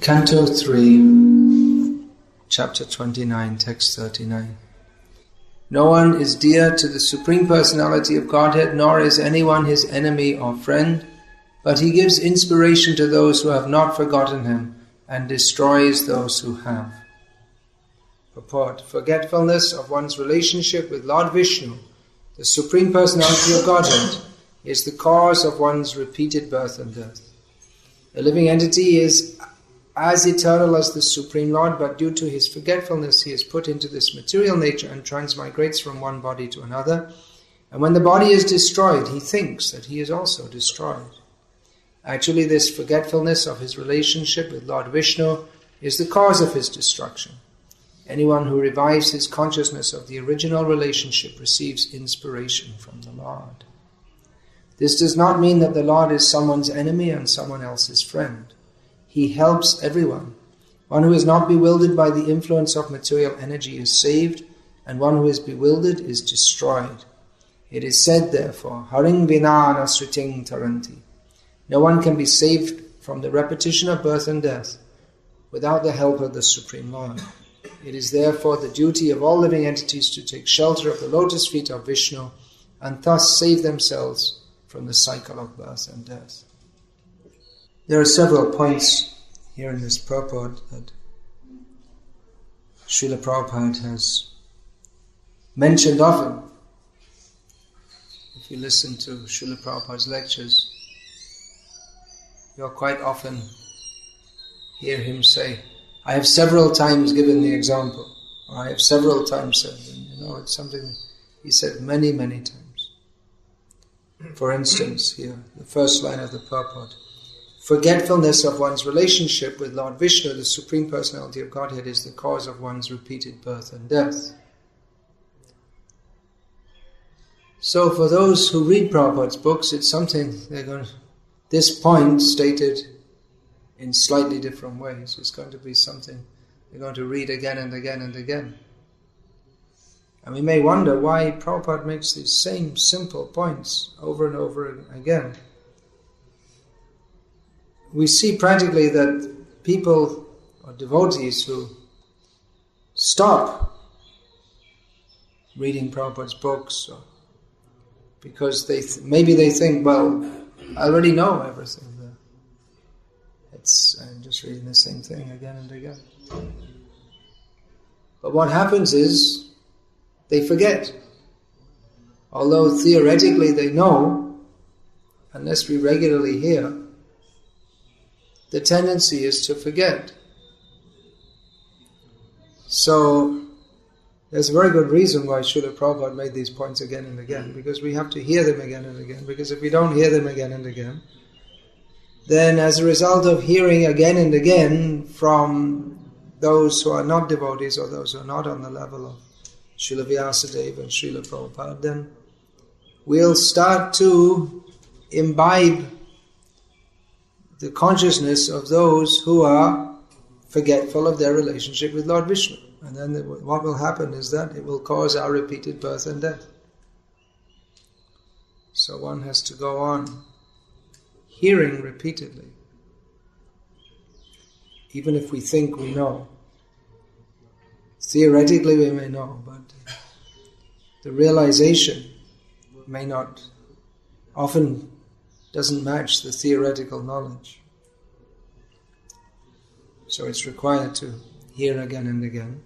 Canto 3, Chapter 29, Text 39. No one is dear to the Supreme Personality of Godhead, nor is anyone his enemy or friend, but he gives inspiration to those who have not forgotten him and destroys those who have. Purport: forgetfulness of one's relationship with Lord Vishnu, the Supreme Personality of Godhead, is the cause of one's repeated birth and death. A living entity is as eternal as the Supreme Lord, but due to his forgetfulness he is put into this material nature and transmigrates from one body to another. And when the body is destroyed, he thinks that he is also destroyed. Actually, this forgetfulness of his relationship with Lord Vishnu is the cause of his destruction. Anyone who revives his consciousness of the original relationship receives inspiration from the Lord. This does not mean that the Lord is someone's enemy and someone else's friend. He helps everyone. One who is not bewildered by the influence of material energy is saved, and one who is bewildered is destroyed. It is said, therefore, Haring vinana sriting taranti. No one can be saved from the repetition of birth and death without the help of the Supreme Lord. It is therefore the duty of all living entities to take shelter of the lotus feet of Vishnu and thus save themselves from the cycle of birth and death. There are several points here in this purport that Srila Prabhupada has mentioned often. If you listen to Srila Prabhupada's lectures, you'll quite often hear him say, I have several times given the example, or I have several times said, and, it's something he said many, many times. For instance, here, the first line of the purport, forgetfulness of one's relationship with Lord Vishnu, the Supreme Personality of Godhead, is the cause of one's repeated birth and death. So for those who read Prabhupada's books, it's something this point stated in slightly different ways. It's going to be something they're going to read again and again and again. And we may wonder why Prabhupada makes these same simple points over and over again. We see practically that people or devotees who stop reading Prabhupada's books because maybe they think, well, I already know everything there. I'm just reading the same thing again and again. But what happens is they forget. Although theoretically they know, unless we regularly hear, the tendency is to forget. So, there's a very good reason why Srila Prabhupada made these points again and again, because we have to hear them again and again, because if we don't hear them again and again, then as a result of hearing again and again from those who are not devotees or those who are not on the level of Srila Vyasadeva and Srila Prabhupada, then we'll start to imbibe the consciousness of those who are forgetful of their relationship with Lord Vishnu. And then what will happen is that it will cause our repeated birth and death. So one has to go on hearing repeatedly. Even if we think we know. Theoretically we may know, but the realization may not, often doesn't match the theoretical knowledge. So it's required to hear again and again.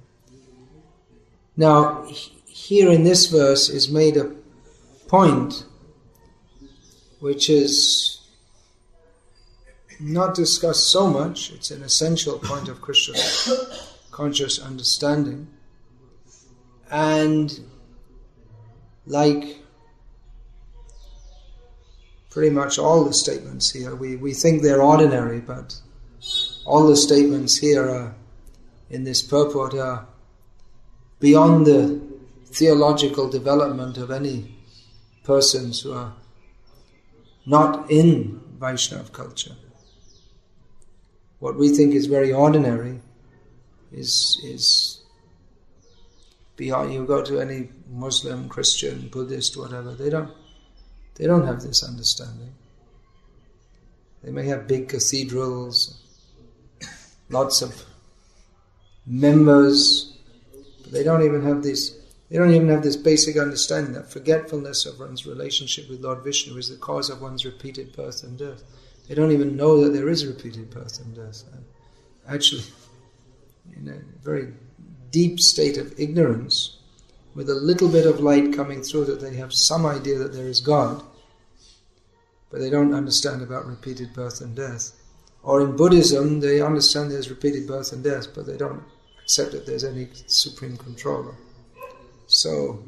Now, here in this verse is made a point which is not discussed so much. It's an essential point of Christian conscious understanding. And like pretty much all the statements here, we think they're ordinary, but all the statements here are, in this purport, are beyond the theological development of any persons who are not in Vaishnava culture. What we think is very ordinary is beyond. You go to any Muslim, Christian, Buddhist, whatever, they don't have this understanding. They may have big cathedrals, lots of members, but they don't even have this. They don't even have this basic understanding that forgetfulness of one's relationship with Lord Vishnu is the cause of one's repeated birth and death. They don't even know that there is repeated birth and death. Actually, in a very deep state of ignorance, with a little bit of light coming through, that they have some idea that there is God, but they don't understand about repeated birth and death. Or in Buddhism, they understand there's repeated birth and death, but they don't accept that there's any supreme controller. So,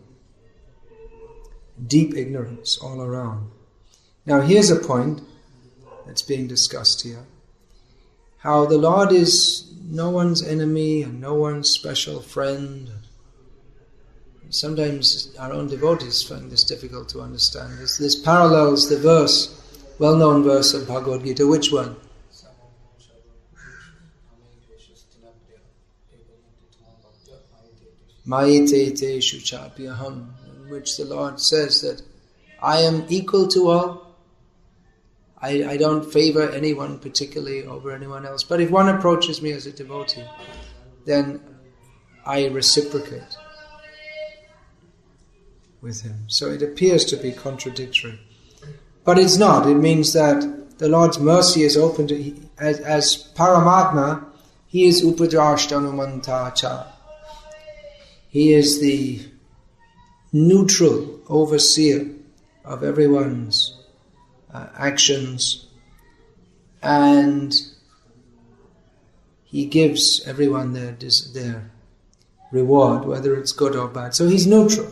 deep ignorance all around. Now here's a point that's being discussed here. How the Lord is no one's enemy and no one's special friend. Sometimes our own devotees find this difficult to understand. This parallels the verse, well-known verse of Bhagavad Gita. Which one? Mayite te shuchapyaham, in which the Lord says that I am equal to all. I don't favor anyone particularly over anyone else. But if one approaches me as a devotee, then I reciprocate with him. So it appears to be contradictory. But it's not. It means that the Lord's mercy is open to, as Paramatma, He is Upadrashtanumanta. He is the neutral overseer of everyone's actions, and He gives everyone their reward, whether it's good or bad. So He's neutral.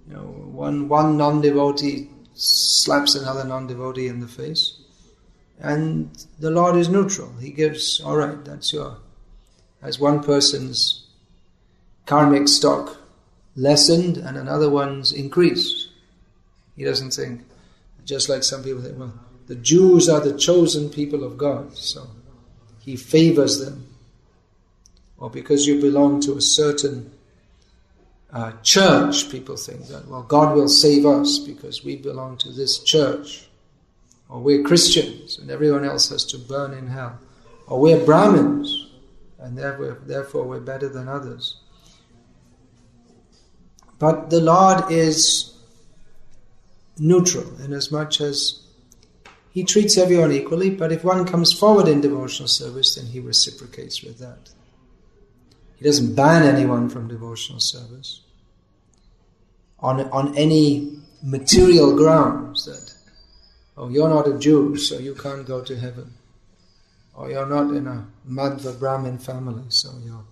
You know, one non-devotee slaps another non-devotee in the face, and the Lord is neutral. He gives, all right, that's as one person's karmic stock lessened and another one's increased. He doesn't think, just like some people think, well, the Jews are the chosen people of God, so He favors them. Or because you belong to a certain church, people think that, well, God will save us because we belong to this church. Or we're Christians and everyone else has to burn in hell. Or we're Brahmins and therefore we're better than others. But the Lord is neutral in as much as He treats everyone equally, but if one comes forward in devotional service, then He reciprocates with that. He doesn't ban anyone from devotional service on any material grounds that, oh, you're not a Jew, so you can't go to heaven. Or you're not in a Madhva Brahmin family, so you're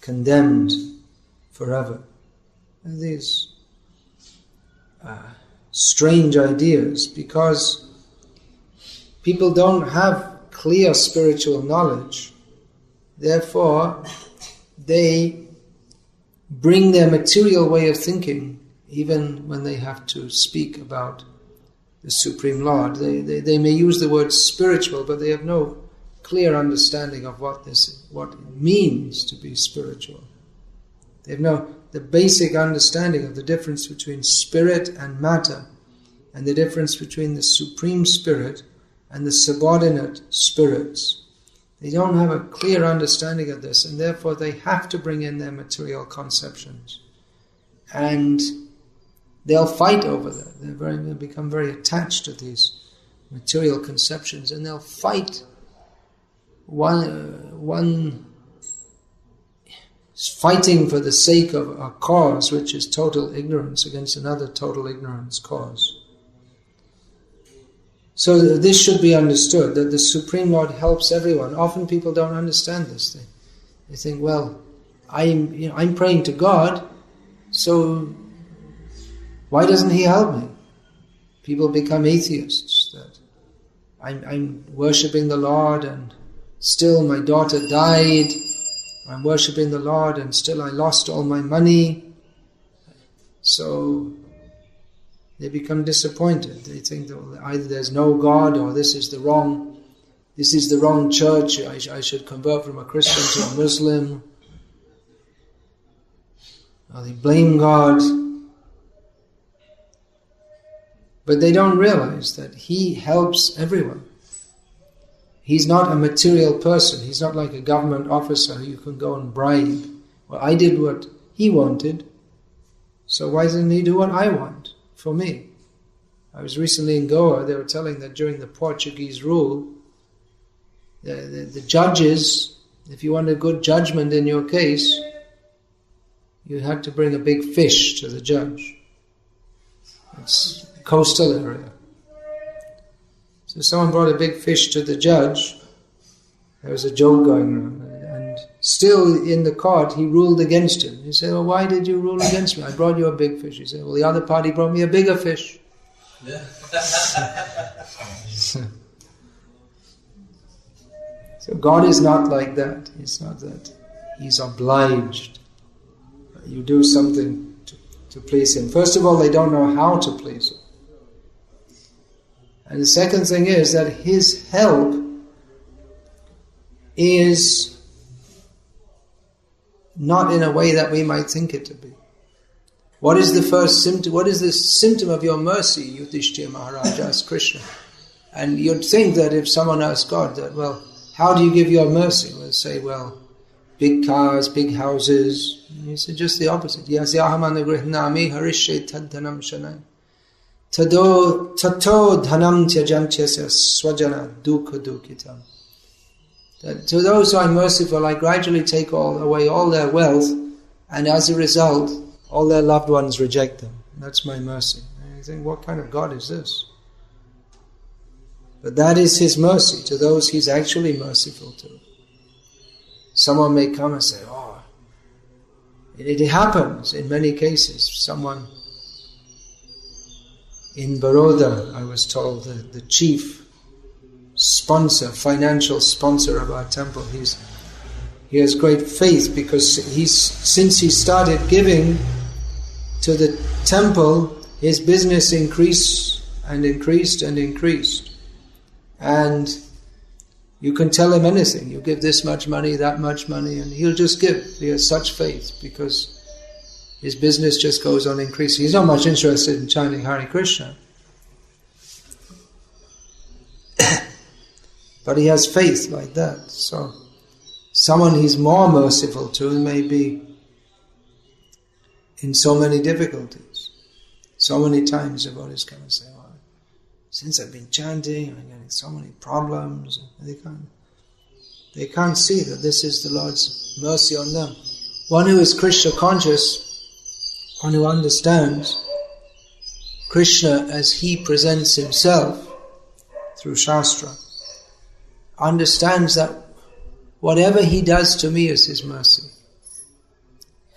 condemned forever. And these strange ideas, because people don't have clear spiritual knowledge, therefore they bring their material way of thinking even when they have to speak about the Supreme Lord. They may use the word spiritual, but they have no clear understanding of what it means to be spiritual. They have the basic understanding of the difference between spirit and matter, and the difference between the Supreme Spirit and the subordinate spirits. They don't have a clear understanding of this, and therefore they have to bring in their material conceptions. And they'll fight over that. They become very attached to these material conceptions, and they'll fight. One is fighting for the sake of a cause which is total ignorance against another total ignorance cause. So this should be understood, that the Supreme Lord helps everyone. Often people don't understand this. They think, well, I'm praying to God, so why doesn't He help me? People become atheists, that I'm worshipping the Lord and still my daughter died. I'm worshipping the Lord and still I lost all my money. So they become disappointed. They think that either there's no God or this is the wrong church. I should convert from a Christian to a Muslim. Or they blame God. But they don't realize that He helps everyone. He's not a material person. He's not like a government officer who you can go and bribe. Well, I did what he wanted, so why doesn't he do what I want for me? I was recently in Goa. They were telling that during the Portuguese rule, the judges, if you want a good judgment in your case, you had to bring a big fish to the judge. It's a coastal area. So someone brought a big fish to the judge. There was a joke going around. And still in the court, he ruled against him. He said, well, why did you rule against me? I brought you a big fish. He said, well, the other party brought me a bigger fish. Yeah. So God is not like that. It's not that He's obliged. You do something to please Him. First of all, they don't know how to please Him. And the second thing is that His help is not in a way that we might think it to be. What is the first symptom? What is the symptom of your mercy, Yudhishthira Maharaj asked Krishna? And you'd think that if someone asked God that, well, how do you give your mercy? We'll say, well, big cars, big houses. And he said just the opposite. Yasyaham anugrihnami harishe tad dhanam shanai. Tato dhanam tyajantyasya swajana dukha dukitam. That to those who are merciful, I gradually take away all their wealth, and as a result, all their loved ones reject them. That's my mercy. And you think, what kind of God is this? But that is His mercy to those He's actually merciful to. Someone may come and say, oh, it happens in many cases. Someone in Baroda, I was told, the chief sponsor, financial sponsor of our temple, he has great faith because since he started giving to the temple, his business increased and increased and increased. And you can tell him anything. You give this much money, that much money, and he'll just give. He has such faith because his business just goes on increasing. He's not much interested in chanting Hare Krishna. But he has faith like that. So someone he's more merciful to may be in so many difficulties. So many times the devotees come and say, well, since I've been chanting, I'm getting so many problems. They can't see that this is the Lord's mercy on them. One who is Krishna conscious, one who understands Krishna as He presents Himself through Shastra, understands that whatever He does to me is His mercy.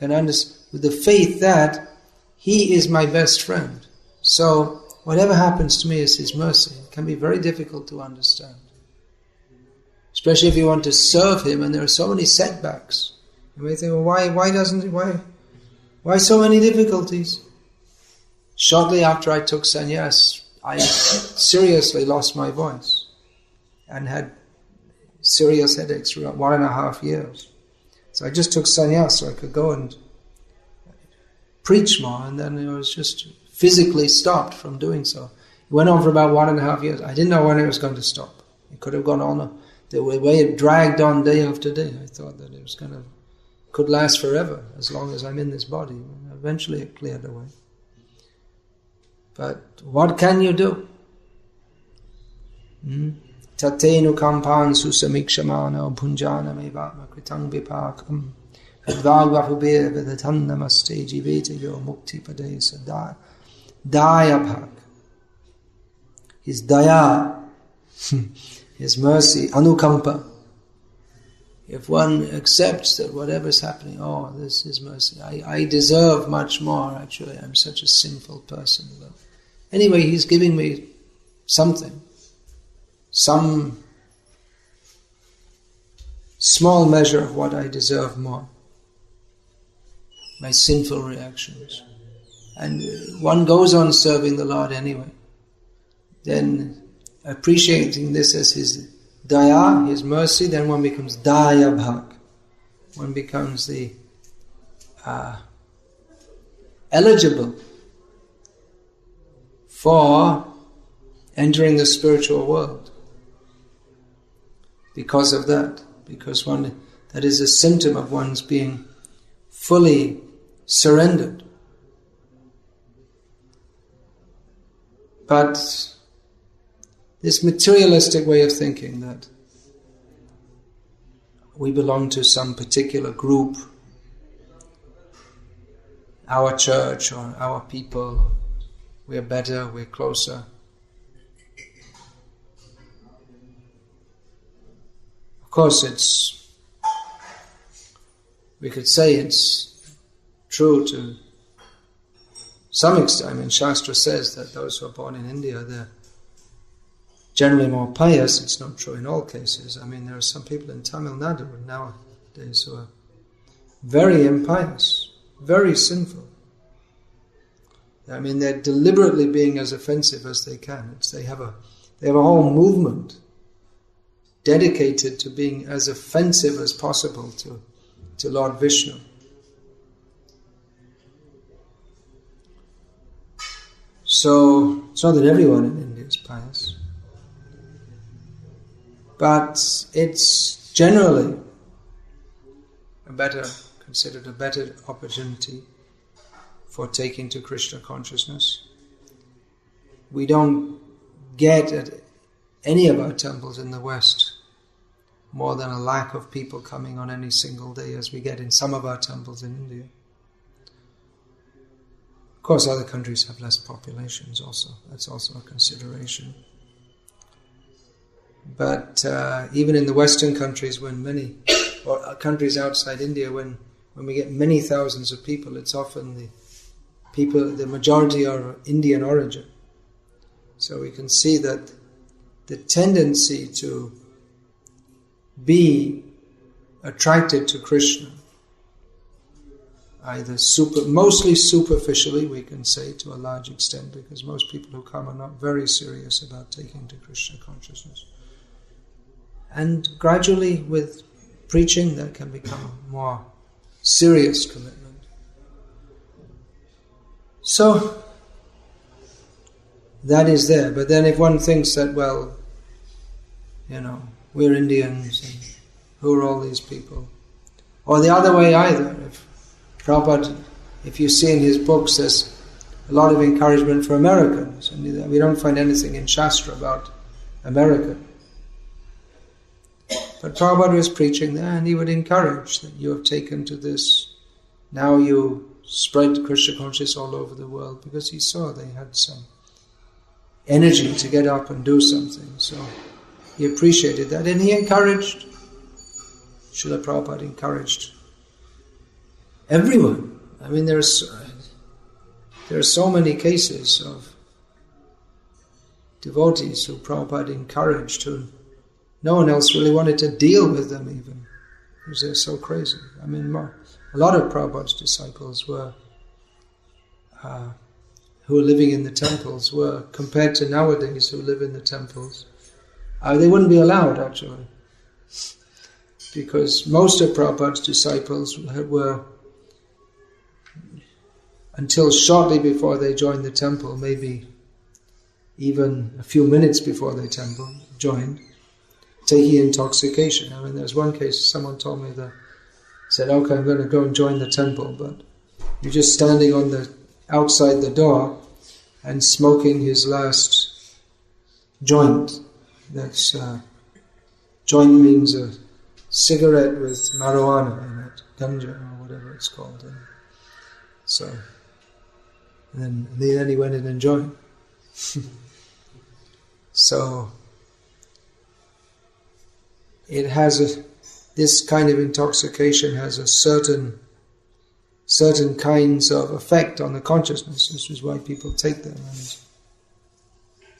And with the faith that He is my best friend. So whatever happens to me is His mercy. It can be very difficult to understand. Especially if you want to serve Him and there are so many setbacks. You may think, well, why so many difficulties? Shortly after I took sannyas, I seriously lost my voice and had serious headaches for about 1.5 years. So I just took sannyas so I could go and preach more, and then I was just physically stopped from doing so. It went on for about 1.5 years. I didn't know when it was going to stop. It could have gone on the way it dragged on day after day. I thought that it was could last forever as long as I'm in this body. Eventually it cleared away. But what can you do? Tatenu kampan susamikshamana bhunjana mevatma kritang vipakam advagvahubir vidatam namaste jivete yo mukti padesa daya bhak. His daya, His mercy, anukampa. If one accepts that whatever's happening, oh, this is mercy. I deserve much more, actually. I'm such a sinful person. But anyway, He's giving me something. Some small measure of what I deserve more. My sinful reactions. And one goes on serving the Lord anyway. Then appreciating this as His daya, His mercy, then one becomes daya bhak. One becomes the eligible for entering the spiritual world. because of that. Because that is a symptom of one's being fully surrendered. But this materialistic way of thinking that we belong to some particular group, our church or our people, we're better, we're closer. Of course, we could say it's true to some extent. I mean, Shastra says that those who are born in India, they're generally more pious. It's not true in all cases. I mean, there are some people in Tamilnadu nowadays who are very impious, very sinful. I mean, they're deliberately being as offensive as they can. They have a whole movement dedicated to being as offensive as possible to Lord Vishnu. So it's not that everyone in India is pious, but it's generally considered a better opportunity for taking to Krishna consciousness. We don't get at any of our temples in the West more than a lakh of people coming on any single day as we get in some of our temples in India. Of course, other countries have less populations also. That's also a consideration. But even in the Western countries, or countries outside India, when we get many thousands of people, it's often the majority are of Indian origin. So we can see that the tendency to be attracted to Krishna, mostly superficially, we can say to a large extent, because most people who come are not very serious about taking to Krishna consciousness. And gradually, with preaching, that can become a more serious commitment. So, that is there. But then if one thinks that, well, we're Indians, and who are all these people? Or the other way either. Prabhupada, if you see in his books, there's a lot of encouragement for Americans. And we don't find anything in Shastra about America. But Prabhupada was preaching there, and he would encourage that you have taken to this. Now you spread Krishna consciousness all over the world, because he saw they had some energy to get up and do something. So he appreciated that, and he encouraged. Srila Prabhupada encouraged everyone. I mean, there are so many cases of devotees who Prabhupada encouraged, who no one else really wanted to deal with them even, because they're so crazy. I mean, a lot of Prabhupada's disciples who were living in the temples were, compared to nowadays who live in the temples, they wouldn't be allowed actually. Because most of Prabhupada's disciples were, until shortly before they joined the temple, maybe even a few minutes before they joined, taking intoxication. I mean, there's one case, someone told me that, said, okay, I'm going to go and join the temple, but you're just standing outside the door and smoking his last joint. That's, joint means a cigarette with marijuana in it, ganja or whatever it's called. And then he went in and joined. So it has this kind of intoxication has a certain kinds of effect on the consciousness. This is why people take them, and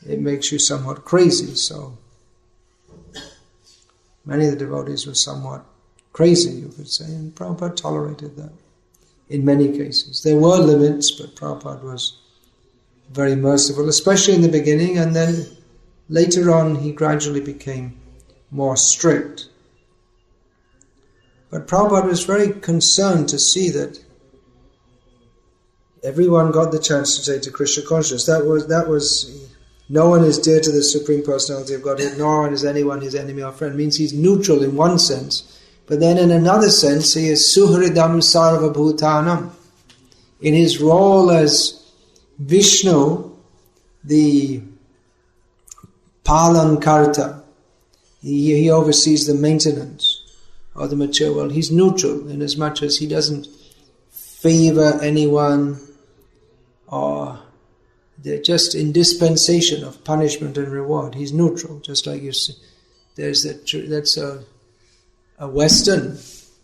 it makes you somewhat crazy. So many of the devotees were somewhat crazy, you could say, and Prabhupada tolerated that in many cases. There were limits, but Prabhupada was very merciful, especially in the beginning, and then later on he gradually became more strict. But Prabhupada was very concerned to see that everyone got the chance to take to Krishna consciousness. That was no one is dear to the Supreme Personality of Godhead, nor is anyone his enemy or friend. Means he's neutral in one sense, but then in another sense he is suhridam sarva bhutanam. In his role as Vishnu, the Palankarta, he oversees the maintenance of the material world. He's neutral in as much as he doesn't favor anyone, or they're just in dispensation of punishment and reward. He's neutral, just like you see. That's a Western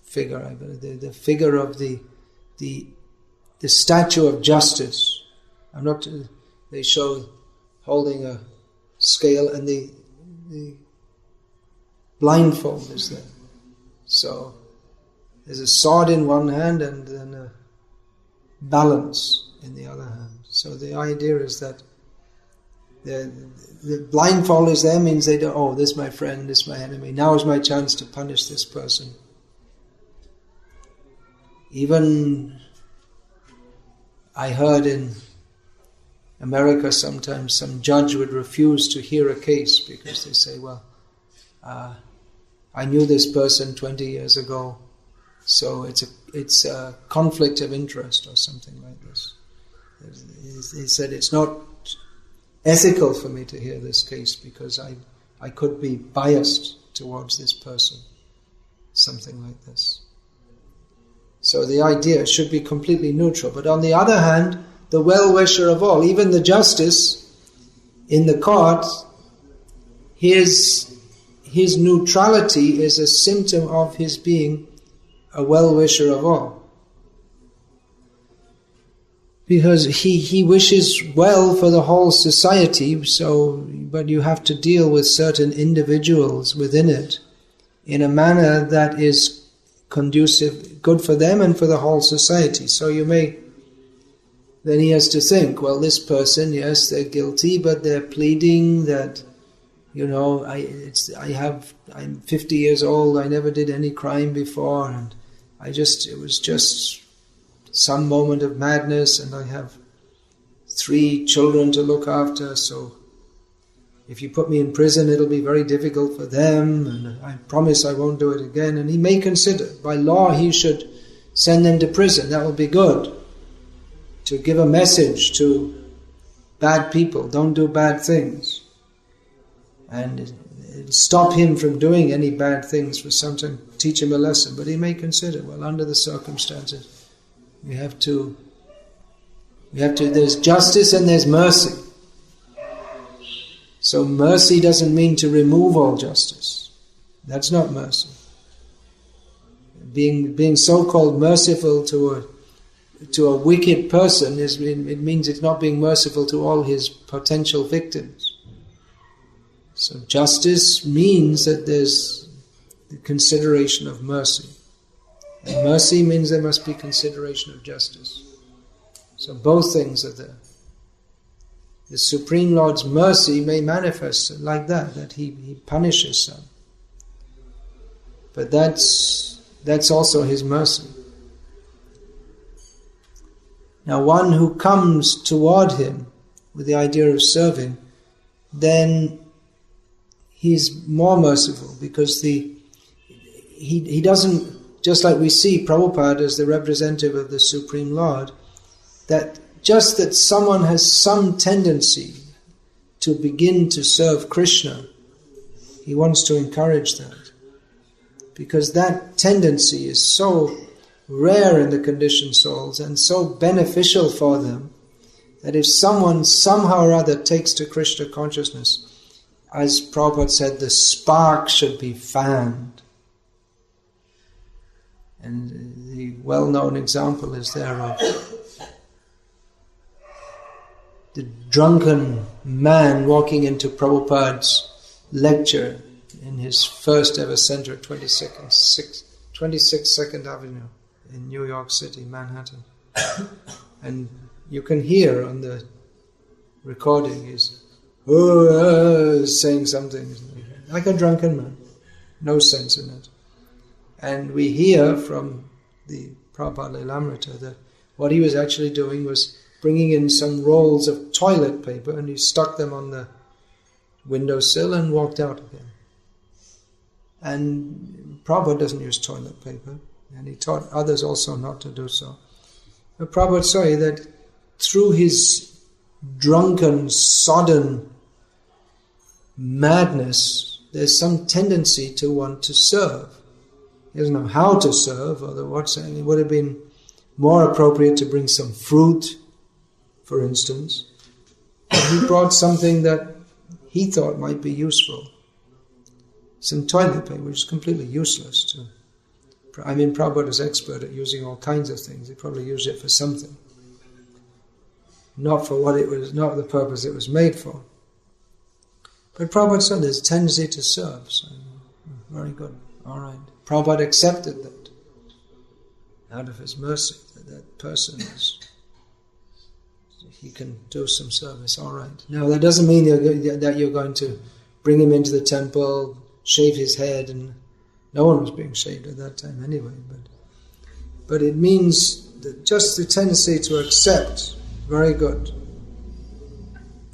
figure, I believe, the figure of the statue of justice. They show holding a scale and the blindfold is there. So there's a sword in one hand and then a balance in the other hand. So the idea is that the blindfold is there, means they don't, oh, this is my friend, this is my enemy, now is my chance to punish this person. Even I heard in America sometimes some judge would refuse to hear a case because they say, well, I knew this person 20 years ago, so it's a conflict of interest or something like this. He said it's not ethical for me to hear this case because I could be biased towards this person, something like this. So the idea should be completely neutral. But on the other hand, the well-wisher of all, even the justice in the court, his neutrality is a symptom of his being a well-wisher of all. Because he wishes well for the whole society, but you have to deal with certain individuals within it in a manner that is conducive, good for them and for the whole society. So then he has to think, well, this person, yes, they're guilty, but they're pleading that, I'm 50 years old, I never did any crime before, and it was just some moment of madness, and I have 3 children to look after, so if you put me in prison, it'll be very difficult for them, and I promise I won't do it again. And he may consider, by law, he should send them to prison. That will be good. To give a message to bad people, don't do bad things. And stop him from doing any bad things for some time, teach him a lesson. But he may consider, well, under the circumstances, there's justice and there's mercy. So mercy doesn't mean to remove all justice. That's not mercy. Being so-called merciful to a wicked person, it means it's not being merciful to all his potential victims. So justice means that there's the consideration of mercy. And mercy means there must be consideration of justice. So both things are there. The Supreme Lord's mercy may manifest like that he punishes some. But that's also his mercy. Now one who comes toward him with the idea of serving, then he's more merciful because he doesn't, just like we see Prabhupada as the representative of the Supreme Lord, that just that someone has some tendency to begin to serve Krishna, he wants to encourage that. Because that tendency is so rare in the conditioned souls and so beneficial for them that if someone somehow or other takes to Krishna consciousness, as Prabhupada said, the spark should be fanned. And the well-known example is there of the drunken man walking into Prabhupada's lecture in his first ever center at 26th 2nd Avenue in New York City, Manhattan. And you can hear on the recording he's saying something like a drunken man, no sense in it. And we hear from the Prabhupada Lilamrita that what he was actually doing was bringing in some rolls of toilet paper and he stuck them on the windowsill and walked out again. And Prabhupada doesn't use toilet paper, and he taught others also not to do so. But Prabhupada saw that through his drunken, sodden madness, there's some tendency to want to serve. He doesn't know how to serve, or it would have been more appropriate to bring some fruit, for instance. But he brought something that he thought might be useful. Some toilet paper, which is completely useless. Prabhupada is expert at using all kinds of things. He probably used it for something. Not for what it was, not the purpose it was made for. But Prabhupada said there's a tendency to serve. So, very good. All right. Prabhupada accepted that out of his mercy, that person he can do some service. All right. Now that doesn't mean that you're going to bring him into the temple, shave his head, and no one was being shaved at that time anyway. But it means that just the tendency to accept. Very good.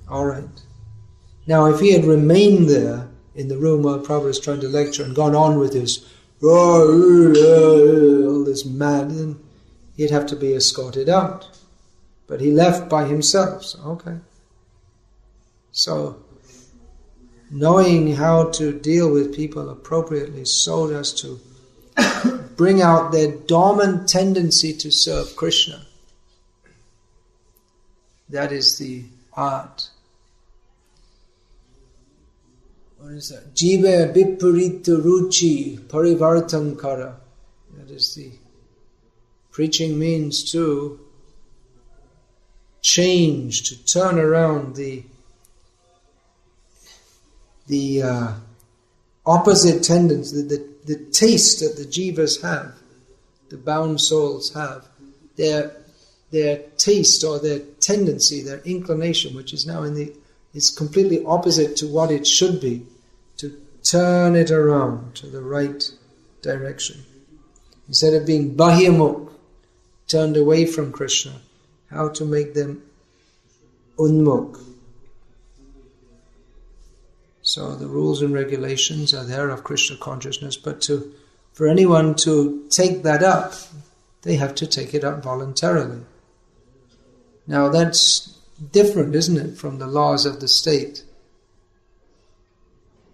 All right. Now, if he had remained there in the room while Prabhupada was trying to lecture and gone on with his all this mad, then he'd have to be escorted out. But he left by himself. So, okay. So, knowing how to deal with people appropriately so as to bring out their dormant tendency to serve Krishna. That is the art. What is that? Jiva viparita ruchi parivartankara. That is the preaching means to change, to turn around the opposite tendency, the taste that the jivas have, the bound souls have, their taste or their tendency, their inclination, which is now is completely opposite to what it should be, to turn it around to the right direction. Instead of being bahyamukh, turned away from Krishna, how to make them unmukh. So the rules and regulations are there of Krishna consciousness, but for anyone to take that up, they have to take it up voluntarily. Now that's different, isn't it, from the laws of the state?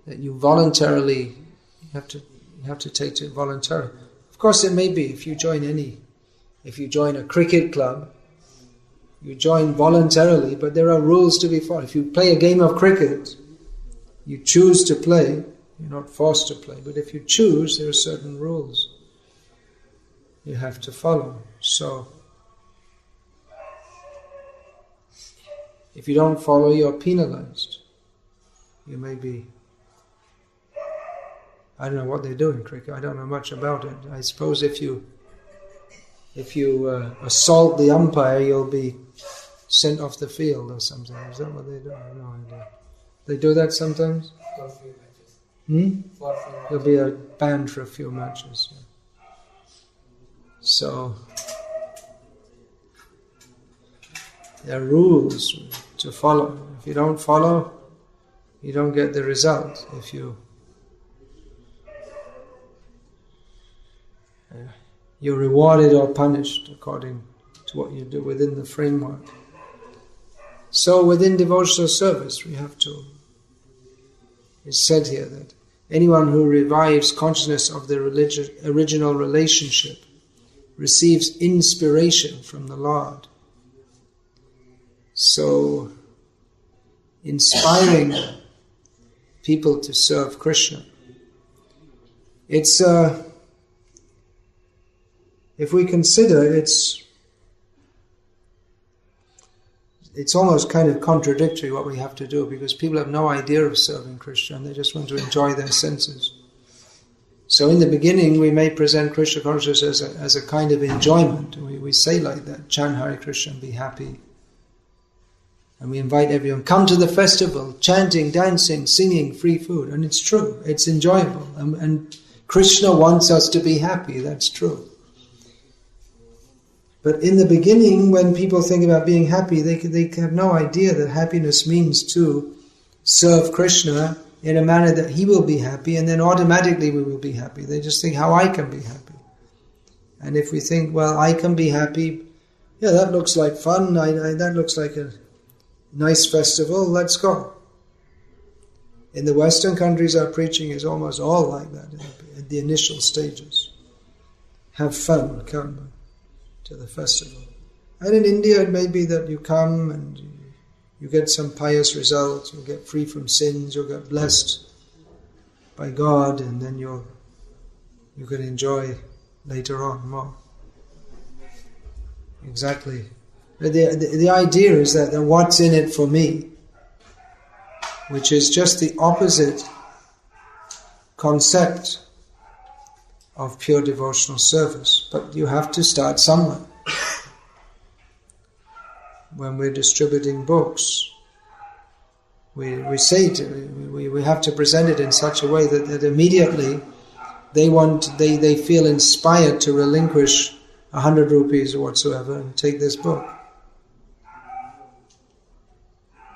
That you voluntarily, you have to take it voluntarily. Of course it may be, if you join a cricket club, you join voluntarily, but there are rules to be followed. If you play a game of cricket, you choose to play, you're not forced to play, but if you choose, there are certain rules you have to follow. So, if you don't follow, you're penalized. You may be, I don't know what they do in cricket, I don't know much about it. I suppose if you assault the umpire, you'll be sent off the field or something. Is that what they do? I have no idea. They do that sometimes? For a few matches. For a few matches. There'll be a ban for a few matches. Yeah. So, there are rules to follow. If you don't follow, you don't get the result. If you're rewarded or punished according to what you do within the framework. So within devotional service, it's said here that anyone who revives consciousness of the original relationship receives inspiration from the Lord. So, inspiring people to serve Krishna. It's if we consider it's almost kind of contradictory what we have to do, because people have no idea of serving Krishna and they just want to enjoy their senses. So in the beginning we may present Krishna consciousness as a kind of enjoyment. We say like that, chant Hare Krishna and be happy. And we invite everyone, come to the festival, chanting, dancing, singing, free food. And it's true, it's enjoyable. And Krishna wants us to be happy, that's true. But in the beginning, when people think about being happy, they have no idea that happiness means to serve Krishna in a manner that he will be happy, and then automatically we will be happy. They just think how I can be happy. And if we think, well, I can be happy, yeah, that looks like fun, that looks like a nice festival, let's go. In the Western countries, our preaching is almost all like that at the initial stages. Have fun, come to the festival. And in India, it may be that you come and you get some pious results, you'll get free from sins, you'll get blessed by God, and then you can enjoy later on more. Exactly. The idea is that what's in it for me, which is just the opposite concept of pure devotional service. But you have to start somewhere. When we're distributing books, we say we have to present it in such a way that immediately they feel inspired to relinquish 100 rupees or whatsoever and take this book.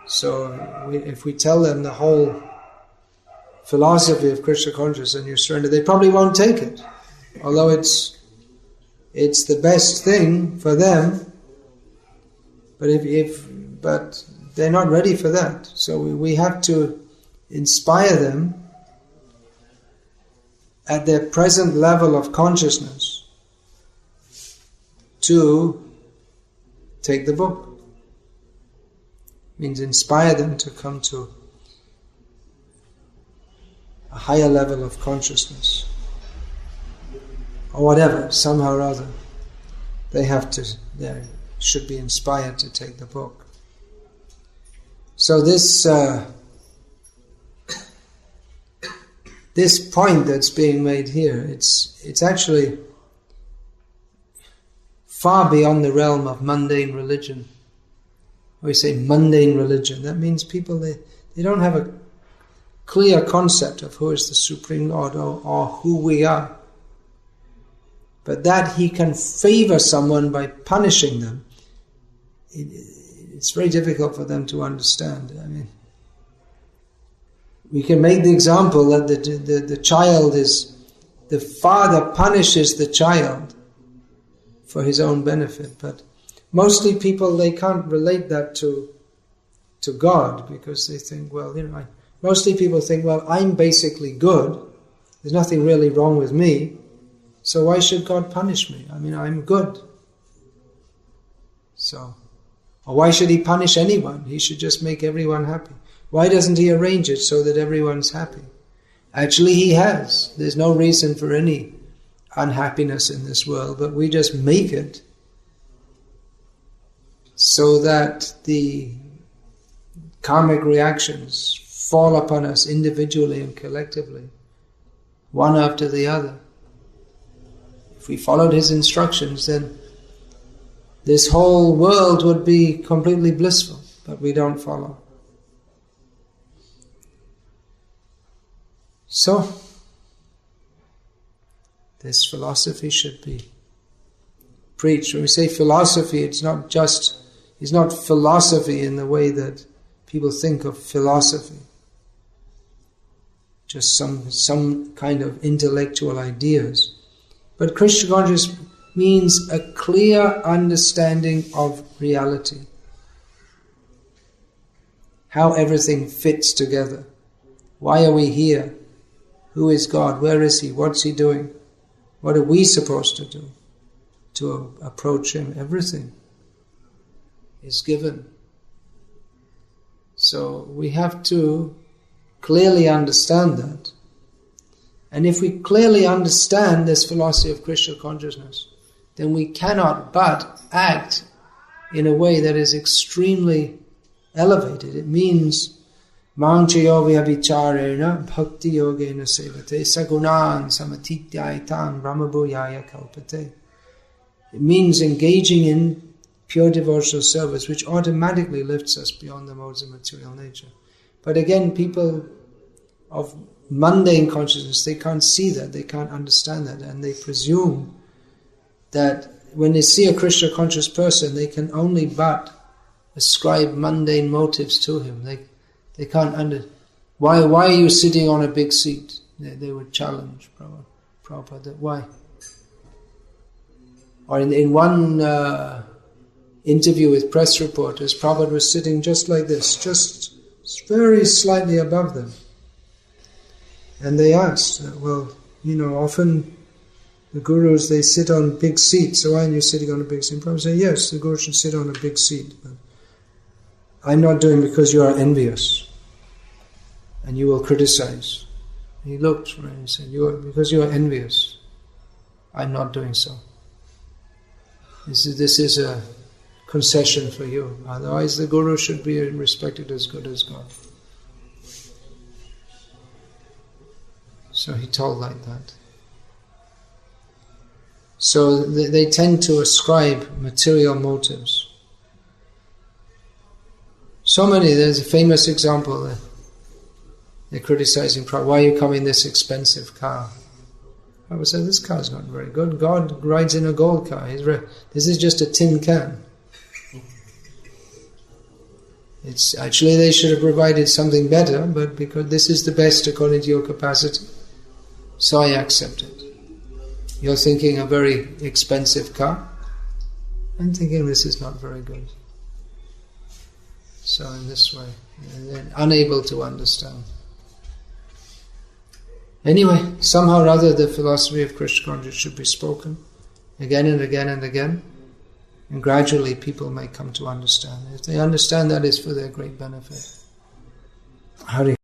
So if we tell them the whole philosophy of Krishna consciousness and you surrender, they probably won't take it. Although it's the best thing for them, but they're not ready for that. So we have to inspire them at their present level of consciousness to take the book. Means inspire them to come to a higher level of consciousness. Or whatever, somehow or other. They should be inspired to take the book. So this point that's being made here, it's actually far beyond the realm of mundane religion. We say mundane religion. That means people, they don't have a clear concept of who is the Supreme Lord or who we are. But that he can favor someone by punishing them, it's very difficult for them to understand. I mean, we can make the example that the child is, the father punishes the child for his own benefit, but mostly people, they can't relate that to God, because they think, well, mostly people think, well, I'm basically good, there's nothing really wrong with me, so why should God punish me? I mean, I'm good. So, or why should he punish anyone? He should just make everyone happy. Why doesn't he arrange it so that everyone's happy? Actually, he has. There's no reason for any unhappiness in this world, but we just make it so that the karmic reactions fall upon us individually and collectively, one after the other. If we followed his instructions, then this whole world would be completely blissful, but we don't follow. So, this philosophy should be preached. When we say philosophy, it's not philosophy in the way that people think of philosophy. Just some kind of intellectual ideas. But Krishna consciousness means a clear understanding of reality. How everything fits together. Why are we here? Who is God? Where is He? What's He doing? What are we supposed to do to approach Him? Everything is given. So we have to clearly understand that. And if we clearly understand this philosophy of Krishna consciousness, then we cannot but act in a way that is extremely elevated. It means Mangchayo vyabhicharena bhakti yogena sevate sagunan samatityaitan brahmabhuyaya kalpate. It means engaging in pure devotional service, which automatically lifts us beyond the modes of material nature. But again, people of mundane consciousness, they can't see that, they can't understand that, and they presume that when they see a Krishna conscious person, they can only but ascribe mundane motives to him. They can't understand. Why are you sitting on a big seat? They would challenge Prabhupada. Why? Or in one interview with press reporters, Prabhupada was sitting just like this, just very slightly above them. And they asked, well, often the gurus, they sit on big seats, so why are you sitting on a big seat? Prabhupada said, yes, the guru should sit on a big seat, but I'm not doing it because you are envious and you will criticize. He looked and he said, because you are envious, I'm not doing so. This is a concession for you. Otherwise the guru should be respected as good as God. So he told like that. So they tend to ascribe material motives. So many, there's a famous example. They're criticizing Prabhupada, why are you coming in this expensive car? Prabhupada said, this car is not very good. God rides in a gold car. This is just a tin can. It's actually, they should have provided something better, but because this is the best according to your capacity, so I accept it. You're thinking a very expensive car. I'm thinking this is not very good. So in this way, they're unable to understand. Anyway, somehow or other the philosophy of Krishna consciousness should be spoken again and again and again, and gradually people may come to understand. If they understand, that is for their great benefit. Hari.